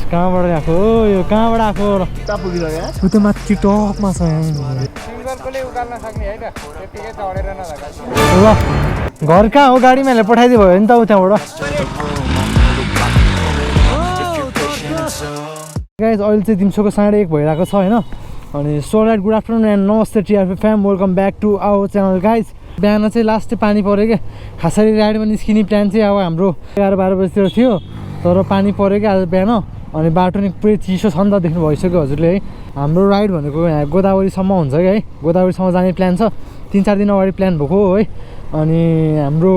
कहाँबाट आएको यो कहाँबाट आएको उता माथि टपमा छ ल घर कहाँ हो गाडी मैले पठाइदियो भयो नि त उताबाट गाइज अहिले चाहिँ दिउँसोको 1:30 भइरहेको छ होइन अनि so right good afternoon and नमस्ते TRP fam welcome back to our channel guys बिहान चाहिँ लास्ट चाहिँ पानी पऱ्यो क्या खासरी राइडमा निस्किने प्लान चाहिँ अब हाम्रो 11-12 बजीतिर थियो तर पानी पऱ्यो क्या आज बिहान अनि बाटो नि पुरै चिसो छ नि त देख्नु भइसक्यो हजुरले है हाम्रो राइड भनेको यहाँ गोदावरीसम्म हुन्छ क्या है गोदावरीसम्म जाने प्लान छ 3-4 दिन अगाडि प्लान भएको है अनि हाम्रो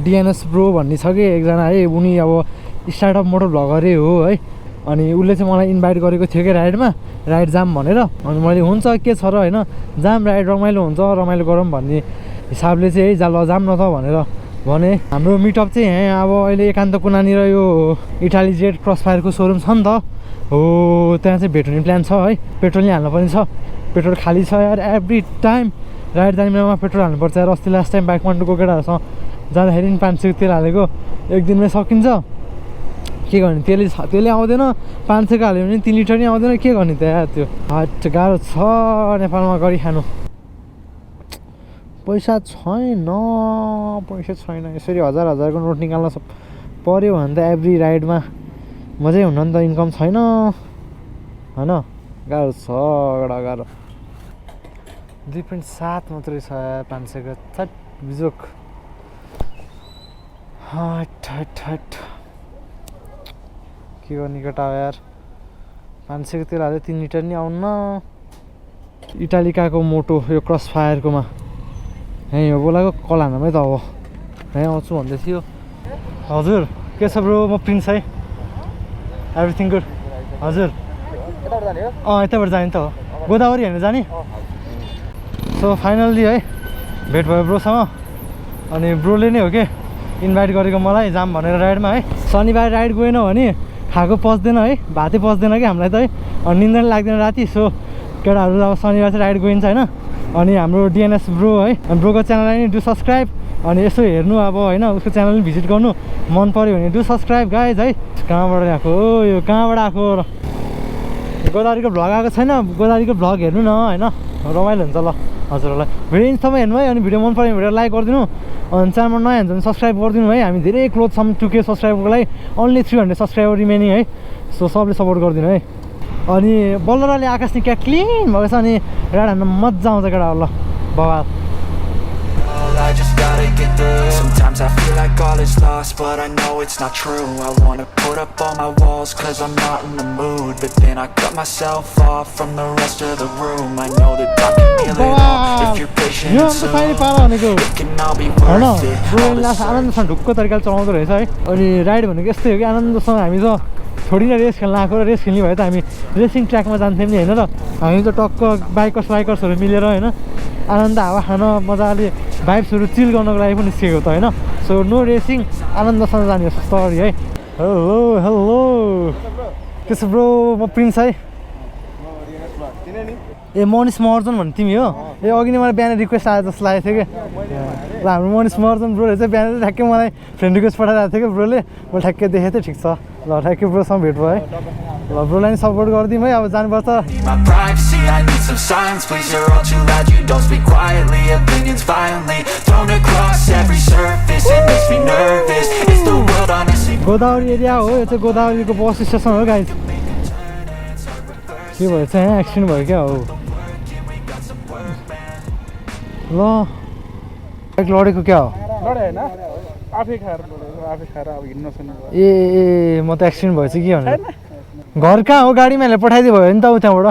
डिएनएस ब्रो भन्ने छ कि एकजना है उनी अब स्टार्टअप मोटो भ्लगरै हो है अनि उसले चाहिँ मलाई इन्भाइट गरेको थियो कि राइडमा राइड जाम भनेर अनि मैले हुन्छ के छ र होइन जाम राइड रमाइलो हुन्छ रमाइलो गरौँ भन्ने हिसाबले चाहिँ है ल जाम न त भनेर भने हाम्रो मिटअप चाहिँ यहाँ अब अहिले एकान्त कुनानिर यो इटाली जेट क्रसफायरको सोरुम छ नि त हो त्यहाँ चाहिँ भेट्ने प्लान छ है पेट्रोल नि हाल्नु पनि छ पेट्रोल खाली छ यार एभ्री टाइम राइड जाने बेलामा पेट्रोल हाल्नुपर्छ यार अस्ति लास्ट टाइम काठमाडौँको केटाहरूसँग जाँदाखेरि नि 500 तेल हालेको एक दिनमै सकिन्छ के गर्ने त्यसले आउँदैन 500 को हाल्यो भने 3 लिटर नि आउँदैन के गर्ने त यार त्यो हट गाह्रो छ नेपालमा गरी खानु पैसा छैन यसरी 1000-1000 को नोट निकाल्न पर्यो भने त एभ्री राइडमा मजै हुन्न नि त इन्कम छैन होइन गाह्रो छ गाह्रो 2.7 मात्रै छ 500 को छट बिजोक हट के गर्ने केटा यार 500 को तेल हाल्यो 3 लिटर नि आउन्न इटालिकाको मोटो यो क्रस फायरकोमा यहीँ हो बोलाएको कलानामै त हो यहीँ आउँछु भन्दै थियो हजुर के छ ब्रो म प्रिन्स है एभ्रिथिङ गुड हजुर यताबाट जाने त हो गोदावरी हेर्न जाने सो फाइनल्ली है भेट भयो ब्रोसँग अनि ब्रोले नै हो कि इन्भाइट गरेको मलाई जाम भनेर राइडमा है शनिबार राइड गएन भने खाएको पच्दैन है भातै पच्दैन कि हामीलाई त है अनि निन्दा नि लाग्दैन राति सो केटाहरू अब शनिबार चाहिँ राइड गइन्छ होइन अनि हाम्रो डिएनएस ब्रो है ब्रोको च्यानललाई नि डु सब्सक्राइब अनि यसो हेर्नु अब होइन उसको च्यानल नि भिजिट गर्नु मन पऱ्यो भने डु सब्सक्राइब गाइज है कहाँबाट आएको यो कहाँबाट आएको गोदावरीको भ्लग आएको छैन गोदावरीको भ्लग हेर्नु न होइन रमाइलो हुन्छ ल हजुरहरूलाई भिडियो इन्स्टामा हेर्नु है अनि भिडियो मन पऱ्यो भने भिडियो लाइक गरिदिनु अनि च्यानलमा नयाँ हुन्छ भने सब्सक्राइब गरिदिनु है हामी धेरै क्लोज छौँ 2K सब्सक्राइबरको लागि ओन्ली 300 सब्सक्राइबर रिमेनिङ है सो सबले सपोर्ट गरिदिनु है अनि बल्लरले आकाश नि क्या क्लिन भएको छ अनि राइड हान्न मजा आउँछ केटा ल बवाल Sometimes I feel like all is lost, but I know it's not true. I wanna put up all my walls, cause I'm not in the mood. But then I cut myself off from the rest of the room. I know that I can heal it all, if you're patient and soon. It can all be worth it. आनन्दसँग ढुक्क तरिकाले चलाउँदो रहेछ है अनि ride भनेको यस्तै हो कि आनन्दसँग हामी त छोडिन रेस खेल्न आएको र रेस खेल्ने भयो त हामी रेसिङ ट्र्याकमा जान्थ्यौँ नि होइन र हामी त टक्क बाइकर्सहरू मिलेर होइन आनन्द हावा खान मजाले भाइब्सहरू चिल गर्नको लागि पनि निस्केको त होइन सो नो रेसिङ आनन्दसँग जाने स्तरी है हेलो के छ ब्रो म प्रिन्स है ए मनिष महर्जन भन्ने तिमी हो ए अघि नै मलाई बिहान रिक्वेस्ट आयो जस्तो लागेको थियो कि ल हाम्रो मनिष महर्जन ब्रोले चाहिँ बिहान चाहिँ ठ्याक्कै मलाई फ्रेन्ड रिक्वेस्ट पठाइरहेको थियो कि ब्रोले मैले ठ्याक्कै देखेको थिएँ ठिक छ ल ठ्याक्कै ब्रोसँग भेट भयो है ल ब्रोलाई नि सपोर्ट गरिदिउँ है अब जानुपर्छ गोदावरी एरिया हो यो चाहिँ गोदावरीको बस स्टेसन हो गाइज के भयो चाहिँ यहाँ एक्सिडेन्ट भयो क्या हो ल बाइक लडेको क्या हो ए म त एक्सिडेन्ट भएछ कि भनेर घर कहाँ हो गाडी मैले पठाइदियो भयो नि त उताबाट ल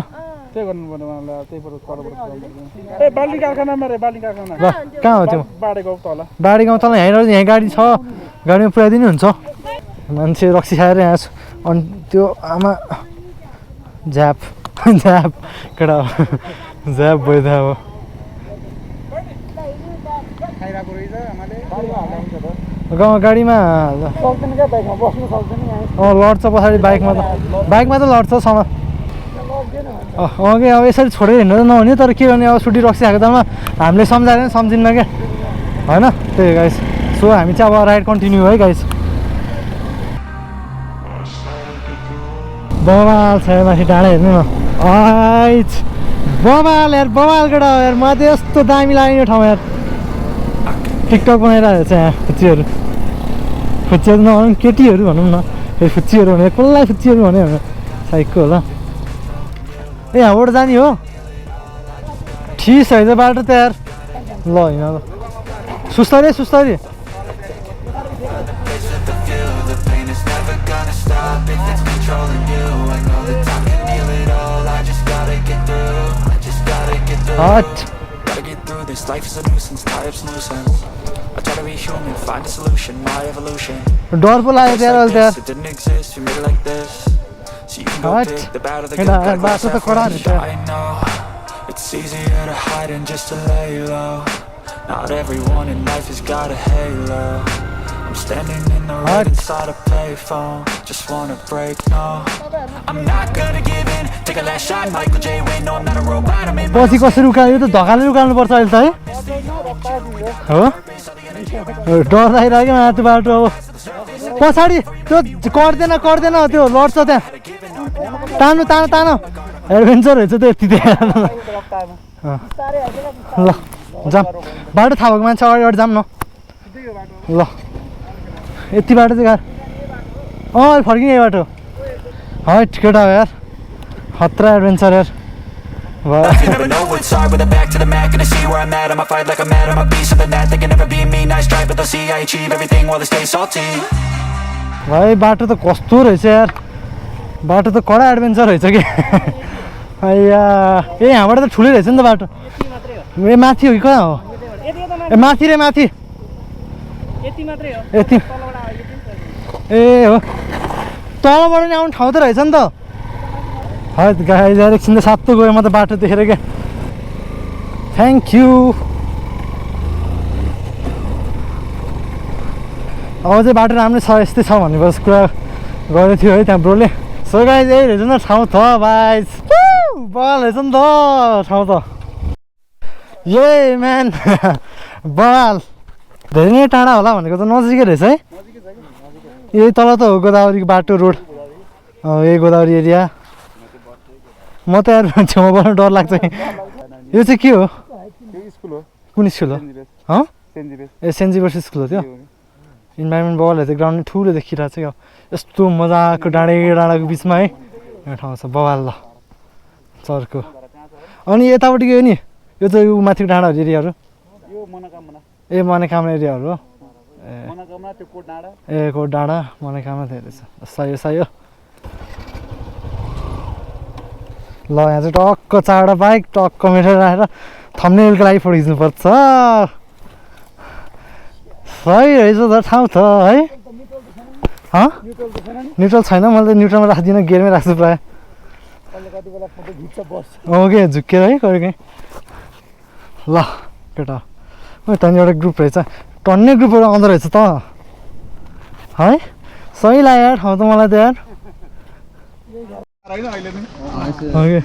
कहाँ हो त्यो बाडी गाउँ तल यहाँ गाडी छ गाडीमा पुऱ्याइदिनु हुन्छ मान्छे रक्सी खाएर यहाँ छु अनि त्यो आमा झ्याप केटा झ्याप भयो त अब गाडीमा लड्छ पछाडि बाइकमा त लड्छ समा अघि अब यसरी छोडेर हिँड्नु त नहुने तर के गर्ने अब छुट्टी रक्सी खाएको तलमा हामीले सम्झाएर सम्झिन्न क्या होइन त्यही गाइस सो हामी चाहिँ अब राइड कन्टिन्यू है गाइस बवाल छ माथि डाँडा हेर्नु न आइच बवाल यार बवाल केटा हो यार मलाई त यस्तो दामी लाग्यो यो ठाउँ यार टिकटक बनाइरहेको छ यहाँ फुच्चीहरू नभनौँ केटीहरू भनौँ न फेरि फुच्चीहरू भने कसलाई फुच्चीहरू भन्यो भने साइकको होला ए यहाँबाट जाने हो ठिक छैन बाटो त यार ल होइन ल सुस्तरी सुस्तरी This life is a nuisance, tie up some loose ends. I try to be human, find a solution, my evolution. डर पो लाग्यो त्यहाँ अहिले त्यहाँ It didn't exist, we made it like this. So you can go pick the bad or the good, बाटो त कडा रहेछ I know it's easier to hide than just to lay low. Not everyone in life has got a halo. I'm standing in the road inside a payphone. Just wanna break, no. I'm not gonna give in. Take a last shot, Michael J. Win. No, I'm not a robot. I'm in my पछि कसरी उकाल्यो त धकाले उकाल्नु पर्छ अहिले त है हो डर लागिरहेको माथि बाटो अब पछाडि त्यो कर्दैन त्यो लड्छ त्यहाँ तान्नु तानो तानो एडभेन्चर रहेछ त्यो यति त्यहाँ ल जाम बाटो थाहा भएको मान्छे अगाडि जाम न ल यति बाटो चाहिँ गाह्रो फर्किने बाटो है केटा हो यार खतरा एडभेन्चर यार You never know what's hard with a back to the mat. Gonna see where I'm at. I'ma fight like I'm mad. I'm a beast of the net. They can never be me. Nice try, but they'll see I achieve everything while they stay salty. भाइ बाटो त कस्तो रहेछ यार बाटो त कडा adventure रहेछ कि आइया ए यहाँबाट त ठुलै रहेछ नि त बाटो ए माथि हो कि कहाँ हो ए माथि रे माथि यति मात्रै हो यति ए हो तलबाट नि आउने ठाउँ त रहेछ नि त है गाइज एकछिन त सातो गयो म त बाटो देखेर क्या थ्याङ्क यू अब चाहिँ बाटो राम्रै छ यस्तै छ भन्ने बस कुरा गरेको थियो है त्यहाँ ब्रोले सो गाइज यही रहेछ नि ठाउँ त भाइज बल रहेछ नि त ठाउँ त ये म्यान बल धेरै नै टाढा होला भनेको त नजिकै रहेछ है यही तल त हो गोदावरीको बाटो रोड यही गोदावरी एरिया म त यार छेउमा बस्न डर लाग्छ यो चाहिँ के हो कुन स्कुल हो ए सेन्ट जेभियर्स स्कुल हो त्यो इन्भाइरोमेन्ट बवालहरू चाहिँ ग्राउन्ड ठुलो देखिरहेको छ क्या यस्तो मजाको डाँडाको बिचमा है यो ठाउँ छ बवाल ल चर्को अनि यतापट्टि गयो नि यो चाहिँ यो माथिको डाँडाहरू एरियाहरू ए मनोकामना एरियाहरू हो ए कोट डाँडा मनोकामना धेरै छ सही ल यहाँ चाहिँ टक्क चारवटा बाइक टक्क मेटेर राखेर थम्बनेलको लागि फोटो खिच्नुपर्छ सही रहेछ त ठाउँ त है न्युट्रल छैन मैले त न्युट्रलमा राख्दिनँ गियरमै राख्छु प्रायः ओके झुक्केर है कहिले काहीँ ल केटा त्यहाँनिर एउटा ग्रुप रहेछ टन्ने ग्रुपहरू आउँदो रहेछ त है सही लाग्यो यार ठाउँ त मलाई त यार ओके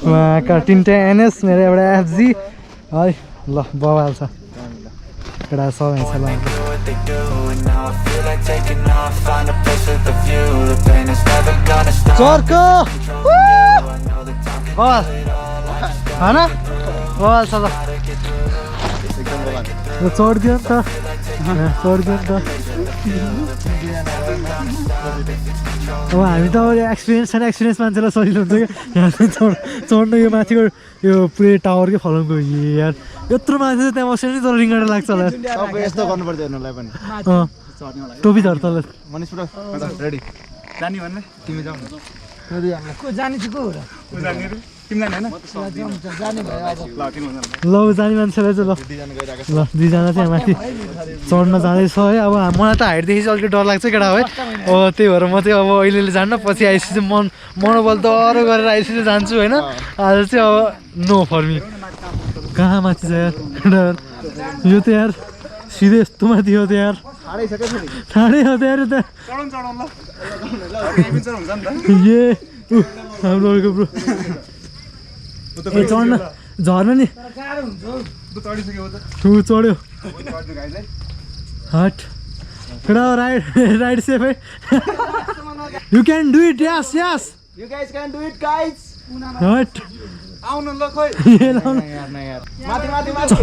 उहाँका तिनवटा एनएस मेरो एउटा एफजी है ल बवाल छ केटा सबै छ ल चर्को बवाल होइन बवाल छ ल चढ्दियो नि त चढ्दियो नि त अब हामी त एक्सपिरियन्स छैन एक्सपिरियन्स मान्छेलाई सजिलो हुन्छ क्या यहाँ चाहिँ चढ्नु यो माथिको यो पुरै टावरकै फलाउनुको यार यत्रो मान्छे चाहिँ त्यहाँ बसेर नि तर रिङ्गटा लाग्छ होला यस्तो गर्नुपर्छ हेर्नुलाई पनि टोपी धर तल मनिष रेडी जाने भन्ने तिमी जाऊ को जाने चाहिँ को हो र तिमी जाने हैन ल जाने मान्छेलाई चाहिँ ल दुईजना चाहिँ माथि चढ्न जाँदैछ है अब मलाई त हाइटदेखि चाहिँ अलिकति डर लाग्छ केटा है अब त्यही भएर म चाहिँ अब अहिले जान्न पछि आइसकेपछि चाहिँ मनोबल डह्रो गरेर आइसकेपछि जान्छु होइन आज चाहिँ अब नो फर मी कहाँ माथि छ यार यो त यार सिधै यस्तो माथि हो त यार ठाडै हो त यार त ए हाम्रो ब्रो चढ्न झर्न नि चढ्यो हट केटा ride safe hey you can do it yes yes You guys can do it, guys. हट आउनु ल खोइ यार माथि माथि माथि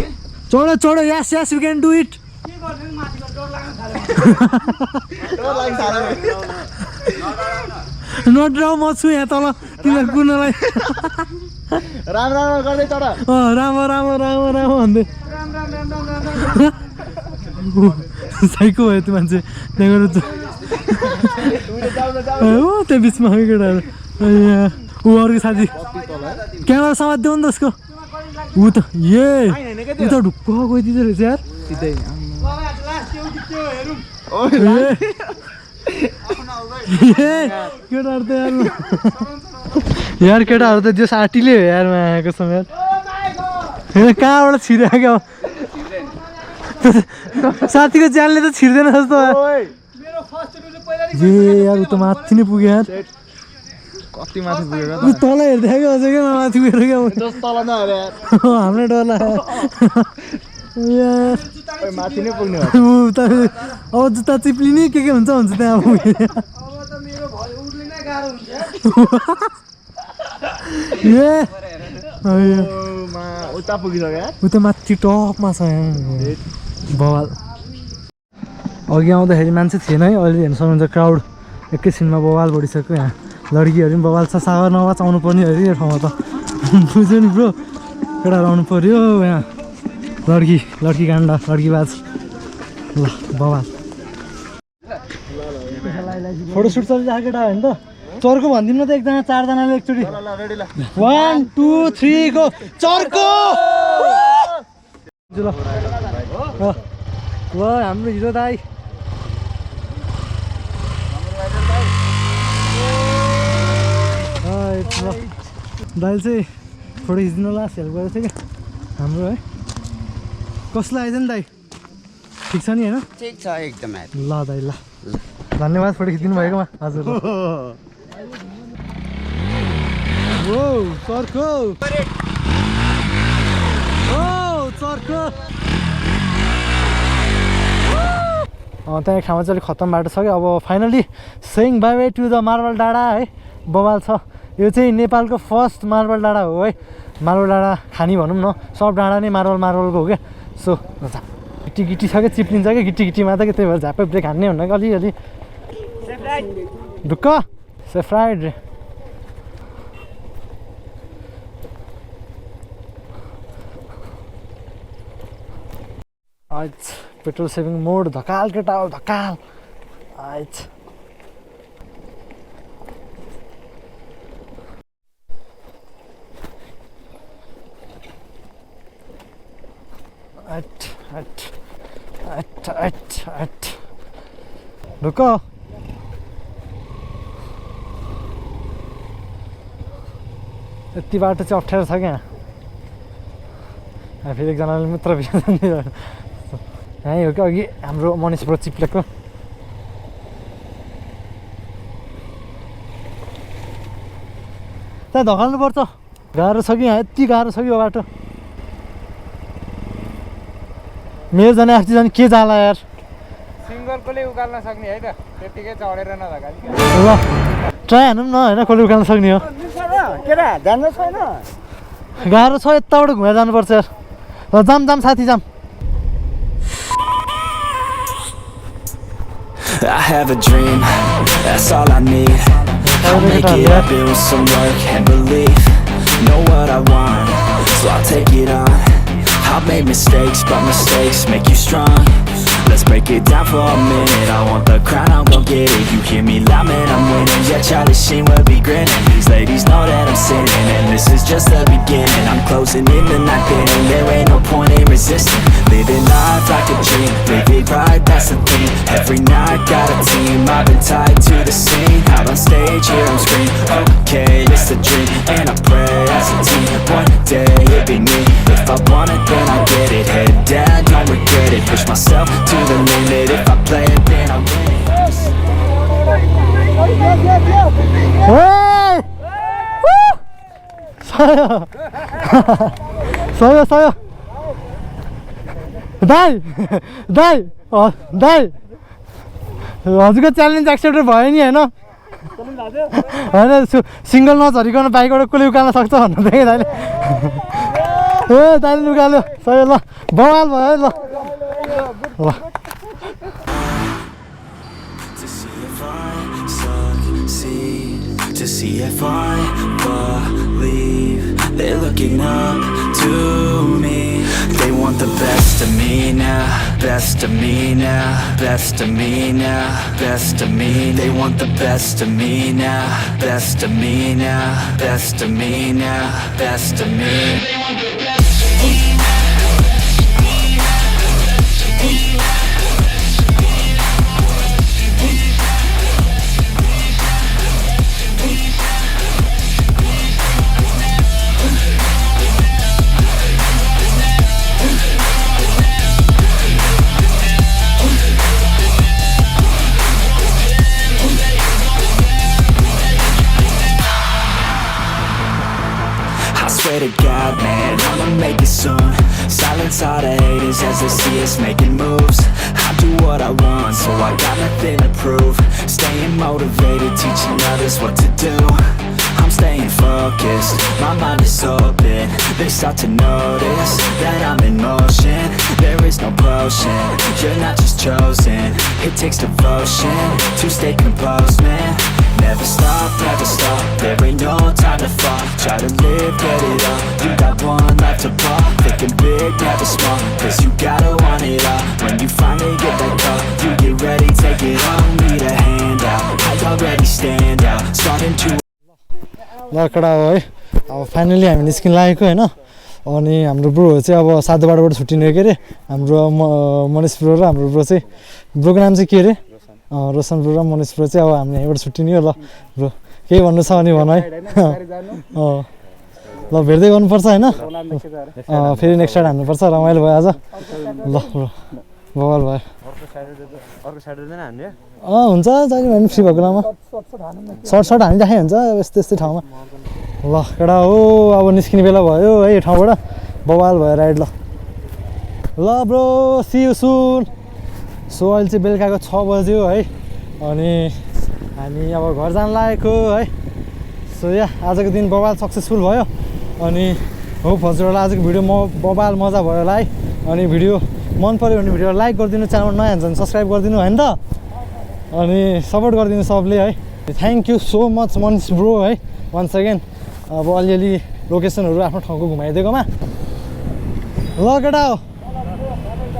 चढ yes yes you can do it डर लाग्छ नडराउ म छु यहाँ तल तिमीलाई कुर्नलाई राम राम गर्दै चढ राम्रो भन्दै साइको भयो त्यो मान्छे त्यहाँ त्यो बिचमा केटाहरू ऊ अर्को साथी क्यामेरा समात्देऊ नि त उसको ऊ त ऊ त ढुक्क गइदिँदो रहेछ यार केटाहरू त यार केटाहरू त त्यो साटीले हो यार मायाको समय कहाँबाट छिर्यो साथीको ज्यानले त छिर्दैन जस्तो यार उ त माथि नै पुग्यो यार कति माथि पुगेर उ तल हेर्दै क्या अझै क्या माथि पुगेर क्या तल नहेर यार हामीलाई डर लाग्यो माथि नै पुग्ने हो उ त अब जुत्ता चिप्लिने के हुन्छ त्यहाँ पुगेर उता पुगिसक्यो उ त माथि टपमा छ यहाँ बवाल अघि आउँदाखेरि मान्छे थिएन है अहिले हेर्नु सक्नुहुन्छ क्राउड एकैछिनमा बवाल बढिसक्यो यहाँ लड्कीहरू पनि बवाल छ सागर नवाज आउनु पर्ने अरे यो ठाउँमा त बुझ्यो नि ब्रो केटाहरू आउनु पर्यो यहाँ लड्की काण्ड लड्कीबाज ल बवाल फोटोसुट चलिरहेको केटा होइन त चर्को भनिदिनु न त एकजना चारजनाले एकचोटि 1 2 3 गो चर्को ल हाम्रो हिरो दाइ दाइले चाहिँ फोटो खिच्दिनु लास्ट हेल्प गरेको थियो क्या हाम्रो है कसलाई आइज नि दाइ ठिक छ नि होइन ठिक छ एकदम ल दाइ ल धन्यवाद फोटो खिचिदिनु भएकोमा हजुर ओ चर्को चर्को त्यहाँ ठाउँमा चाहिँ अलिक खत्तम बाटो छ कि अब finally saying bye bye to the marble डाँडा है बवाल छ यो चाहिँ नेपालको फर्स्ट मार्बल डाँडा हो है मार्बल डाँडा खानी भनौँ न सब डाँडा नै मार्बलको हो क्या सो गिटी छ क्या चिप्लिन्छ क्या गिटीमा त कि त्यही भएर झापै ब्रेक हान्ने हुन्न कि अलिअलि ढुक्क सेफ्राइड पेट्रोल सेभिङ मोड धकाल केटा हो धकाल ढुक्क यति बाटो चाहिँ अप्ठ्यारो छ क्या फेरि एकजनाले मित्र यहीँ हो क्या अघि हाम्रो मनिष ब्रो चिप्लेको त्यहाँ धकाल्नुपर्छ गाह्रो छ कि यहाँ यति गाह्रो छ कि यो बाटो मेरो जाने आफ्नो जाने के जाला यार सिङ्गलकोले उकाल्न सक्ने है त त्यतिकै चढेर नधकाली ल ट्राई हानौँ न होइन कसले उकाल्न सक्ने हो केटा जान्छ छैन गाह्रो छ यताबाट घुमेर जानुपर्छ यार ल जाम साथी जाम I have a dream, that's all I need. I'll make it happen with some work and belief. Know what I want, so I'll take it on. I've made mistakes, but mistakes make you strong. Let's break it down for a minute. I want the crown, I'm gon' get it. You hear me loud, man, I'm winning. Yeah, Charlie Sheen will be grinning. These ladies know that I'm sinning, and this is just the beginning. I'm closing in the night inning. There ain't no point in resisting. Living life like a dream, live it right, that's the thing. Every night got a team, I've been tied to the scene. Out on stage, here on screen. Okay, it's a dream, and I pray as a team. One day it'll be me. If I want it, then I get it. Head down, don't regret it. Push myself to the limit. If I play it, then I win it. Hey! Woo! Sayo! दाइ हजुरको challenge accept भयो नि होइन होइन single नझरिकन बाइकबाट कसले उकाल्न सक्छ भन्नु थिएँ दाइले ए दाइले उकाल्यो सही ल बवाल भयो ल ल To see if I believe they're looking up to me. They want the best of me now, best of me now, best of me now, best of me. They want the best of me now, best of me now, best of me now, best of me. They want the best of me. Swear to God, man, I'ma make it soon. Silence all the haters as they see us making moves. I do what I want, so I got nothing to prove. Staying motivated, teaching others what to do. I'm staying focused, my mind is open. They start to notice that I'm in motion. There is no potion, you're not just chosen. It takes devotion to stay composed, man. Never stop, there ain't no time to fall. Try to live, get it all. You got one life to ball. Thinking big, never small, cause you gotta want it all. When you finally get that call, you get ready, take it all. Need a hand out, I already stand out. Starting to ल कडा हो है अब finally हामी निस्किन लागेको होइन अनि हाम्रो ब्रो चाहिँ अब साधुबाटबाट छुट्टिने के अरे हाम्रो मनिष ब्रो र हाम्रो ब्रो चाहिँ ब्रोको नाम चाहिँ के अरे रोशन ब्रो र मनिष ब्रो चाहिँ अब हामी यहीँबाट छुट्टिने हो ल ब्रो केही भन्नु छ भने भन है ल भेट्दै गर्नुपर्छ होइन फेरि नेक्स्ट साइड हान्नुपर्छ रमाइलो भयो आज ल ब्रो बवाल भयो हुन्छ जहिले भने फ्री भएको बेलामा सर्ट हानिराखेँ हुन्छ यस्तै यस्तै ठाउँमा ल केटा हो अब निस्किने बेला भयो है यो ठाउँबाट बवाल भयो राइड ल ल bro see you soon so अहिले चाहिँ बेलुकाको 6 बज्यो है अनि हामी अब घर जान लागेको है सो या आजको दिन बवाल सक्सेसफुल भयो अनि होप हजुरहरूलाई आजको भिडियो बवाल मजा भयो होला है अनि भिडियो मन पऱ्यो भने भिडियो लाइक गरिदिनु च्यानलमा नयाँ हुन्छ भने सब्सक्राइब गरिदिनु होइन त अनि सपोर्ट गरिदिनु सबले है thank you so much Manish bro है वन्स अगेन अब अलिअलि लोकेसनहरू आफ्नो ठाउँको घुमाइदिएकोमा ल केटा हो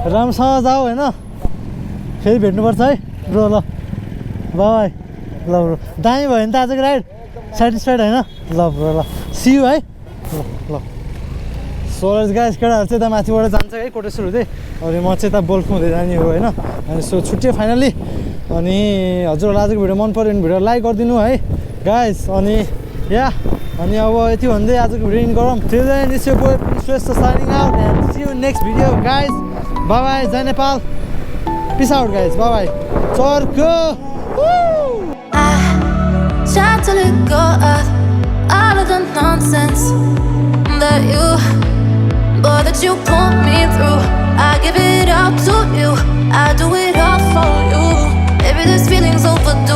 राम्रोसँग जाऊ होइन फेरि भेट्नुपर्छ है ब्रो ल बाई ल ब्रो दामी भयो नि त आजको राइड सेटिस्फाइड होइन ल ब्रो ल सी यु है ल ल सोलर्स गाइस केटाहरू चाहिँ यता माथिबाट जान्छ है कोटेश्वर हुँदै अनि म चाहिँ यता बोल्फ हुँदै जाने हो होइन अनि सो छुट्टियो फाइनली अनि हजुरहरूलाई आजको भिडियो मन पऱ्यो भने भिडियो लाइक गरिदिनु है गाइस अनि या अनि अब यति भन्दै आजको भिडियो इन गरौँ till then it's your boy Prince signing out and see you next video guys bye bye जय Nepal peace out guys bye bye चर्को I tried to let go of all of the nonsense that you put me through. I give it all to you, I do it all for you. Maybe this feeling's overdue.